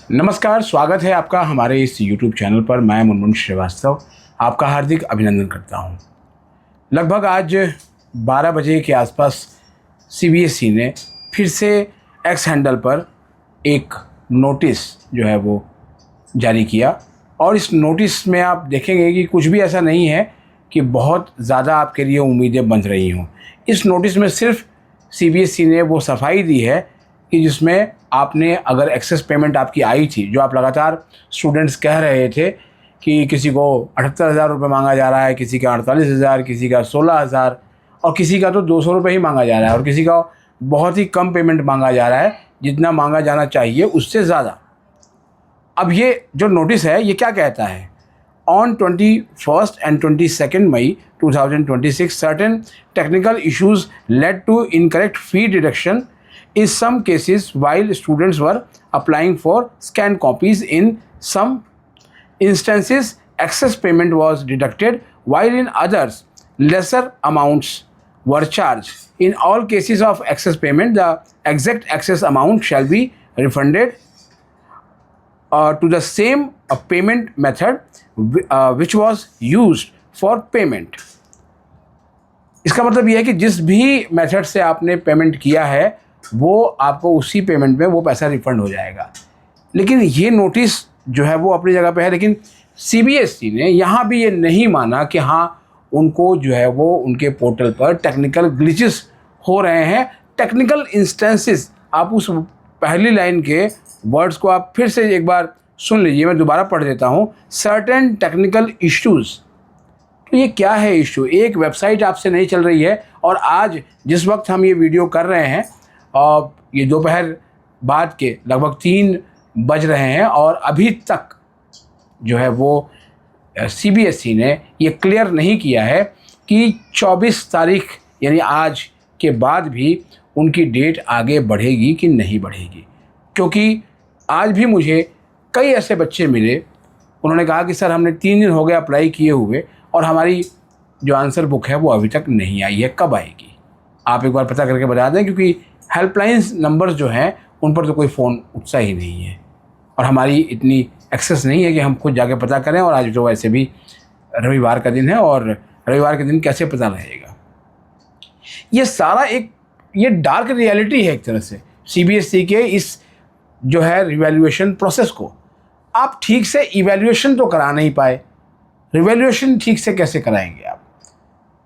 नमस्कार, स्वागत है आपका हमारे इस YouTube चैनल पर। मैं मुनमुन श्रीवास्तव आपका हार्दिक अभिनंदन करता हूं। लगभग आज 12 बजे के आसपास CBSE ने फिर से एक्स हैंडल पर एक नोटिस जो है वो जारी किया और इस नोटिस में आप देखेंगे कि कुछ भी ऐसा नहीं है कि बहुत ज़्यादा आपके लिए उम्मीदें बंध रही हों। इस नोटिस में सिर्फ CBSE ने वो सफाई दी है कि जिसमें आपने अगर एक्सेस पेमेंट आपकी आई थी, जो आप लगातार स्टूडेंट्स कह रहे थे कि किसी को 78,000 रुपये मांगा जा रहा है, किसी का 48,000, किसी का 16,000 और किसी का तो 200 रुपये ही मांगा जा रहा है और किसी का बहुत ही कम पेमेंट मांगा जा रहा है, जितना मांगा जाना चाहिए उससे ज़्यादा। अब ये जो नोटिस है ये क्या कहता है? On 21st and 22nd May 2026, certain technical issues led to incorrect fee deduction in some cases while students were applying for scanned copies. In some instances, excess payment was deducted, while in others, lesser amounts were charged. In all cases of excess payment, the exact excess amount shall be refunded to the same payment method which was used for payment. इसका मतलब यह है कि जिस भी method से आपने payment किया है वो आपको उसी पेमेंट में वो पैसा रिफ़ंड हो जाएगा। लेकिन ये नोटिस जो है वो अपनी जगह पे है, लेकिन CBSE ने यहाँ भी ये नहीं माना कि हाँ उनको जो है वो उनके पोर्टल पर टेक्निकल ग्लिचेस हो रहे हैं। टेक्निकल इंस्टेंसेस, आप उस पहली लाइन के वर्ड्स को आप फिर से एक बार सुन लीजिए, मैं दोबारा पढ़ देता हूँ। सर्टेन टेक्निकल इश्यूज़, तो ये क्या है इशू? एक वेबसाइट आपसे नहीं चल रही है और आज जिस वक्त हम ये वीडियो कर रहे हैं और ये दोपहर बाद के लगभग 3 बज रहे हैं और अभी तक जो है वो CBSE ने ये क्लियर नहीं किया है कि 24 तारीख यानी आज के बाद भी उनकी डेट आगे बढ़ेगी कि नहीं बढ़ेगी। क्योंकि आज भी मुझे कई ऐसे बच्चे मिले, उन्होंने कहा कि सर हमने 3 दिन हो गए अप्लाई किए हुए और हमारी जो आंसर बुक है वो अभी तक नहीं आई है, कब आएगी? आप एक बार पता करके बता दें, क्योंकि हेल्पलाइंस नंबर्स जो हैं उन पर तो कोई फ़ोन उठता ही नहीं है और हमारी इतनी एक्सेस नहीं है कि हम खुद जाके पता करें। और आज तो वैसे भी रविवार का दिन है और रविवार के दिन कैसे पता लगेगा? ये सारा एक ये डार्क रियलिटी है एक तरह से CBSE के इस जो है रिवैल्यूएशन प्रोसेस को। आप ठीक से इवैल्यूएशन तो करा नहीं पाए, रिवैल्यूएशन ठीक से कैसे कराएंगे आप?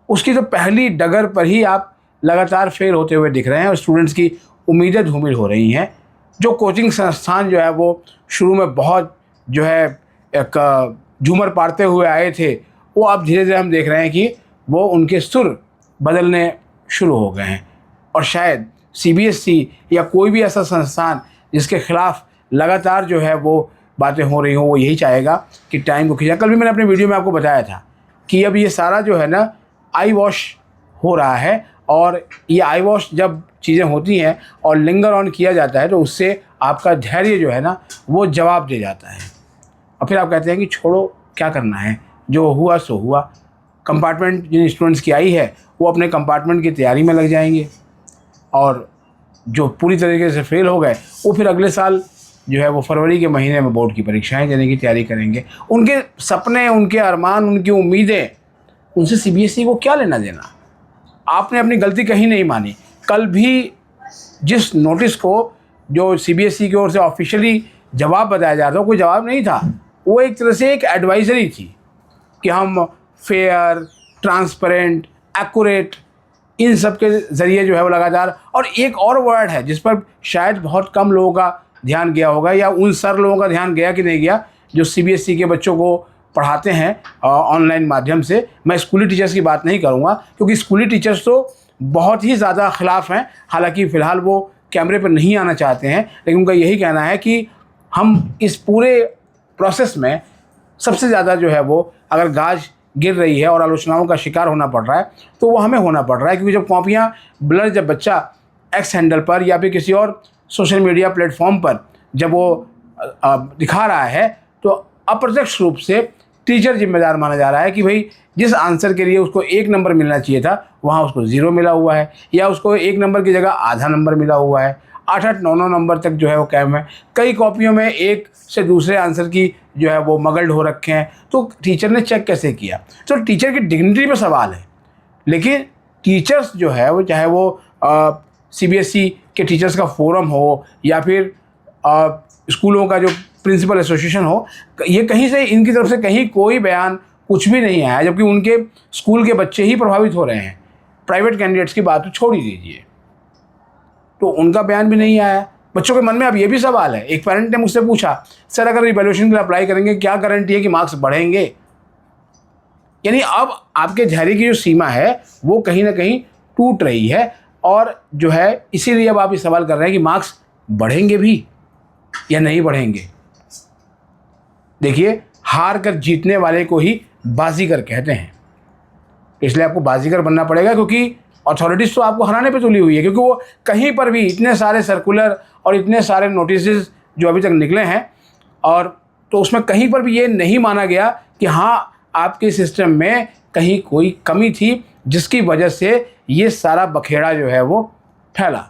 उसकी तो पहली डगर पर ही आप लगातार फेल होते हुए दिख रहे हैं और स्टूडेंट्स की उम्मीदें धूमिल हो रही हैं। जो कोचिंग संस्थान जो है वो शुरू में बहुत जो है एक झूमर पाड़ते हुए आए थे, वो अब धीरे धीरे हम देख रहे हैं कि वो उनके सुर बदलने शुरू हो गए हैं। और शायद CBSE या कोई भी ऐसा संस्थान जिसके खिलाफ लगातार जो है वो बातें हो रही हों, वो यही चाहेगा कि टाइम को खींचा। कल भी मैंने अपने वीडियो में आपको बताया था कि अब ये सारा जो है ना आई वॉश हो रहा है और ये आई वॉश जब चीज़ें होती हैं और लिंगर ऑन किया जाता है तो उससे आपका धैर्य जो है ना वो जवाब दे जाता है और फिर आप कहते हैं कि छोड़ो, क्या करना है, जो हुआ सो हुआ। कंपार्टमेंट जिन स्टूडेंट्स की आई है वो अपने कंपार्टमेंट की तैयारी में लग जाएंगे और जो पूरी तरीके से फेल हो गए वो फिर अगले साल जो है वो फरवरी के महीने में बोर्ड की परीक्षाएं देने की तैयारी करेंगे। उनके सपने, उनके अरमान, उनकी उम्मीदें, उनसे CBSE को क्या लेना देना? आपने अपनी गलती कहीं नहीं मानी। कल भी जिस नोटिस को जो CBSE की ओर से ऑफिशियली जवाब बताया जा रहा था, कोई जवाब नहीं था, वो एक तरह से एक एडवाइजरी थी कि हम फेयर, ट्रांसपेरेंट, एक्यूरेट, इन सब के ज़रिए जो है वो लगातार। और एक और वर्ड है जिस पर शायद बहुत कम लोगों का ध्यान गया होगा, या उन सर लोगों का ध्यान गया कि नहीं गया जो CBSE के बच्चों को पढ़ाते हैं ऑनलाइन माध्यम से। मैं स्कूली टीचर्स की बात नहीं करूँगा क्योंकि स्कूली टीचर्स तो बहुत ही ज़्यादा ख़िलाफ़ हैं। हालांकि फ़िलहाल वो कैमरे पर नहीं आना चाहते हैं, लेकिन उनका यही कहना है कि हम इस पूरे प्रोसेस में सबसे ज़्यादा जो है वो अगर गाज गिर रही है और आलोचनाओं का शिकार होना पड़ रहा है तो वो हमें होना पड़ रहा है। क्योंकि जब कॉपियाँ ब्लर, जब बच्चा एक्स हैंडल पर या फिर किसी और सोशल मीडिया प्लेटफॉर्म पर जब वो दिखा रहा है तो अप्रत्यक्ष रूप से टीचर जिम्मेदार माना जा रहा है कि भाई जिस आंसर के लिए उसको 1 नंबर मिलना चाहिए था वहाँ उसको 0 मिला हुआ है, या उसको 1 नंबर की जगह आधा नंबर मिला हुआ है। 8-8 9-9 नंबर तक जो है वो कैम है। कई कॉपियों में एक से दूसरे आंसर की जो है वो मगल्ड हो रखे हैं, तो टीचर ने चेक कैसे किया? तो टीचर की डिग्निटी पे सवाल है। लेकिन टीचर्स जो है वो, चाहे वो सीबीएसई के टीचर्स का फोरम हो या फिर स्कूलों का जो प्रिंसिपल एसोसिएशन हो, ये कहीं से इनकी तरफ से कहीं कोई बयान कुछ भी नहीं आया, जबकि उनके स्कूल के बच्चे ही प्रभावित हो रहे हैं। प्राइवेट कैंडिडेट्स की बात तो छोड़ ही दीजिए, तो उनका बयान भी नहीं आया। बच्चों के मन में अब ये भी सवाल है। एक पेरेंट ने मुझसे पूछा, सर अगर इवैल्यूएशन के लिए अप्लाई करेंगे क्या गारंटी है कि मार्क्स बढ़ेंगे? यानी अब आपके धैर्य की जो सीमा है वो कहीं ना कहीं टूट रही है, और जो है इसीलिए अब आप ये सवाल कर रहे हैं कि मार्क्स बढ़ेंगे भी या नहीं बढ़ेंगे। देखिए, हार कर जीतने वाले को ही बाजीगर कहते हैं, इसलिए आपको बाजीगर बनना पड़ेगा, क्योंकि अथॉरिटीज़ तो आपको हराने पे तुली हुई है। क्योंकि वो कहीं पर भी इतने सारे सर्कुलर और इतने सारे नोटिस जो अभी तक निकले हैं, और तो उसमें कहीं पर भी ये नहीं माना गया कि हाँ आपके सिस्टम में कहीं कोई कमी थी जिसकी वजह से ये सारा बखेड़ा जो है वो फैला।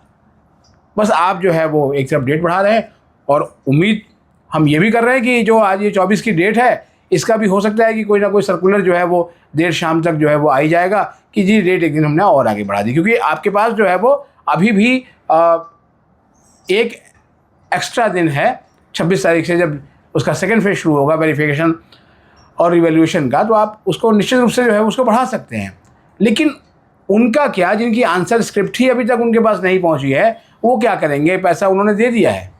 बस आप जो है वो एक तरफ डेट बढ़ा रहे हैं, और उम्मीद हम ये भी कर रहे हैं कि जो आज ये 24 की डेट है, इसका भी हो सकता है कि कोई ना कोई सर्कुलर जो है वो देर शाम तक जो है वो आ ही जाएगा कि जी डेट एक दिन हमने और आगे बढ़ा दी। क्योंकि आपके पास जो है वो अभी भी एक एक्स्ट्रा दिन है 26 तारीख से, जब उसका सेकेंड फेज शुरू होगा वेरिफिकेशन और इवैल्यूएशन का, तो आप उसको निश्चित रूप से जो है उसको बढ़ा सकते हैं। लेकिन उनका क्या, जिनकी आंसर स्क्रिप्ट ही अभी तक उनके पास नहीं पहुंची है, वो क्या करेंगे? पैसा उन्होंने दे दिया है,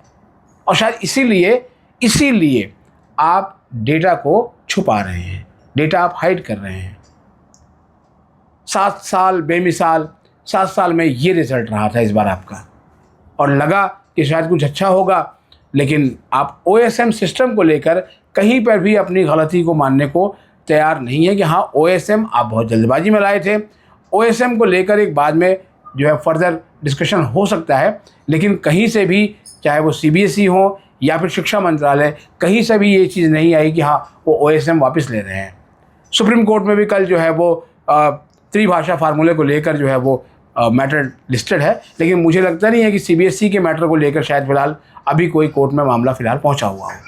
और शायद इसीलिए आप डेटा को छुपा रहे हैं, डेटा आप हाइड कर रहे हैं। 7 साल बेमिसाल, 7 साल में ये रिजल्ट रहा था इस बार आपका, और लगा कि शायद कुछ अच्छा होगा, लेकिन आप ओएसएम सिस्टम को लेकर कहीं पर भी अपनी गलती को मानने को तैयार नहीं है कि हाँ ओएसएम आप बहुत जल्दबाजी में लाए थे। ओएसएम को लेकर एक बाद में जो है फर्दर डिस्कशन हो सकता है, लेकिन कहीं से भी, चाहे वो सीबीएसई हो या फिर शिक्षा मंत्रालय, कहीं से भी ये चीज़ नहीं आई कि हाँ वो ओएसएम वापस ले रहे हैं। सुप्रीम कोर्ट में भी कल जो है वो त्रिभाषा फार्मूले को लेकर जो है वो मैटर लिस्टेड है, लेकिन मुझे लगता नहीं है कि सीबीएसई के मैटर को लेकर शायद फिलहाल अभी कोई कोर्ट में मामला फिलहाल पहुंचा हुआ हो।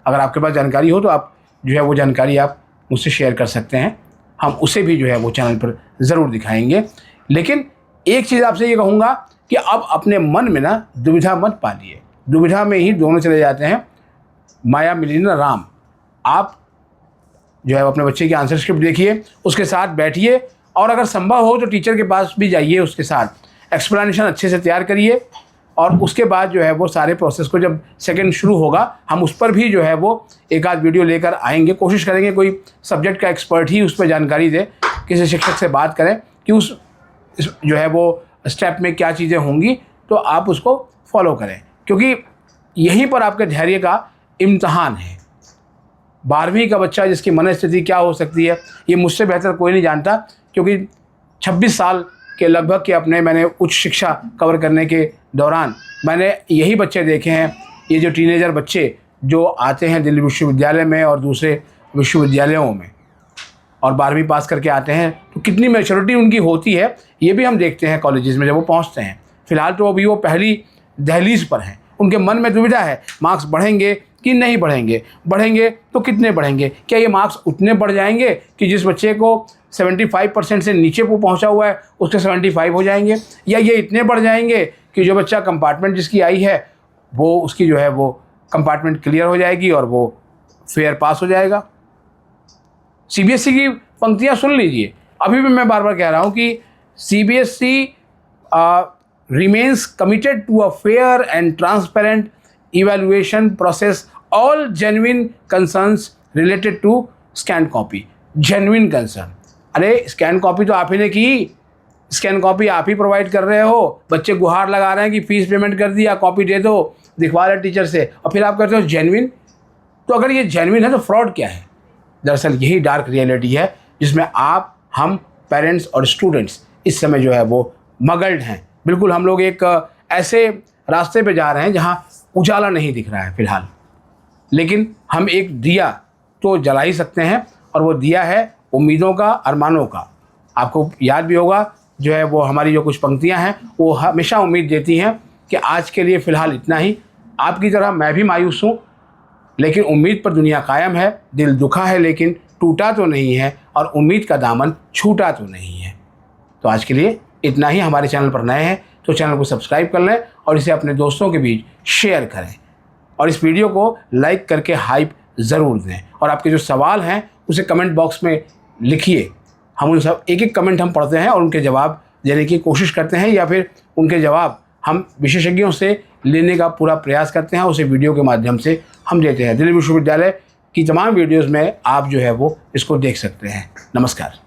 अगर आपके पास जानकारी हो तो आप जो है वो जानकारी आप मुझसे शेयर कर सकते हैं, हम उसे भी जो है वो चैनल पर ज़रूर दिखाएंगे। लेकिन एक चीज़ आपसे ये कहूँगा कि अब अपने मन में ना दुविधा मत पालिए, दुविधा में ही दोनों चले जाते हैं, माया मिली ना राम। आप जो है अपने बच्चे की आंसर स्क्रिप्ट देखिए, उसके साथ बैठिए, और अगर संभव हो तो टीचर के पास भी जाइए, उसके साथ एक्सप्लेनेशन अच्छे से तैयार करिए, और उसके बाद जो है वो सारे प्रोसेस को जब सेकंड शुरू होगा हम उस पर भी जो है वो एक आध वीडियो लेकर आएंगे। कोशिश करेंगे कोई सब्जेक्ट का एक्सपर्ट ही उस पर जानकारी दे, किसी शिक्षक से बात करें कि उस जो है वो स्टेप में क्या चीज़ें होंगी, तो आप उसको फॉलो करें, क्योंकि यहीं पर आपके धैर्य का इम्तहान है। 12वीं का बच्चा जिसकी मनस्थिति क्या हो सकती है ये मुझसे बेहतर कोई नहीं जानता, क्योंकि 26 साल के लगभग के अपने मैंने उच्च शिक्षा कवर करने के दौरान मैंने यही बच्चे देखे हैं। ये जो टीनेजर बच्चे जो आते हैं दिल्ली विश्वविद्यालय में और दूसरे विश्वविद्यालयों में और 12वीं पास करके आते हैं, तो कितनी मैच्योरिटी उनकी होती है ये भी हम देखते हैं कॉलेजेस में जब वो पहुंचते हैं। फ़िलहाल तो अभी वो पहली दहलीज पर हैं, उनके मन में दुविधा है, मार्क्स बढ़ेंगे कि नहीं बढ़ेंगे, बढ़ेंगे तो कितने बढ़ेंगे, क्या ये मार्क्स उतने बढ़ जाएंगे कि जिस बच्चे को 75% से नीचे को पहुंचा हुआ है उसके 75 हो जाएंगे, या ये इतने बढ़ जाएंगे कि जो बच्चा कंपार्टमेंट जिसकी आई है वो उसकी जो है वो कंपार्टमेंट क्लियर हो जाएगी और वो फेयर पास हो जाएगा। सीबीएसई की पंक्तियां सुन लीजिए, अभी भी मैं बार बार कह रहा हूं कि CBSE remains committed to a fair and transparent evaluation process. All genuine concerns related to scan copy. Genuine concern. अरे स्कैन कॉपी तो आप ही ने की, स्कैन कॉपी आप ही प्रोवाइड कर रहे हो, बच्चे गुहार लगा रहे हैं कि फीस पेमेंट कर दिया, कॉपी दे दो, दिखवा रहे टीचर से, और फिर आप कहते हो जेन्युइन। तो अगर ये जेन्युइन है तो फ्रॉड क्या है? दरअसल यही डार्क रियलिटी है जिसमें आप, हम, पेरेंट्स और स्टूडेंट्स इस समय जो है वो मगल्ड हैं। बिल्कुल हम लोग एक ऐसे रास्ते पे जा रहे हैं जहाँ उजाला नहीं दिख रहा है फ़िलहाल, लेकिन हम एक दिया तो जला ही सकते हैं, और वो दिया है उम्मीदों का, अरमानों का। आपको याद भी होगा जो है वो हमारी जो कुछ पंक्तियां हैं वो हमेशा उम्मीद देती हैं कि आज के लिए फ़िलहाल इतना ही। आपकी तरह मैं भी मायूस हूँ, लेकिन उम्मीद पर दुनिया कायम है। दिल दुखा है लेकिन टूटा तो नहीं है, और उम्मीद का दामन छूटा तो नहीं है। तो आज के लिए इतना ही। हमारे चैनल पर नए हैं तो चैनल को सब्सक्राइब कर लें और इसे अपने दोस्तों के बीच शेयर करें, और इस वीडियो को लाइक करके हाइप ज़रूर दें। और आपके जो सवाल हैं उसे कमेंट बॉक्स में लिखिए। हम उन सब एक एक कमेंट हम पढ़ते हैं और उनके जवाब देने की कोशिश करते हैं, या फिर उनके जवाब हम विशेषज्ञों से लेने का पूरा प्रयास करते हैं, उसे वीडियो के माध्यम से हम देते हैं। दिल्ली विश्वविद्यालय की तमाम वीडियोज़ में आप जो है वो इसको देख सकते हैं। नमस्कार।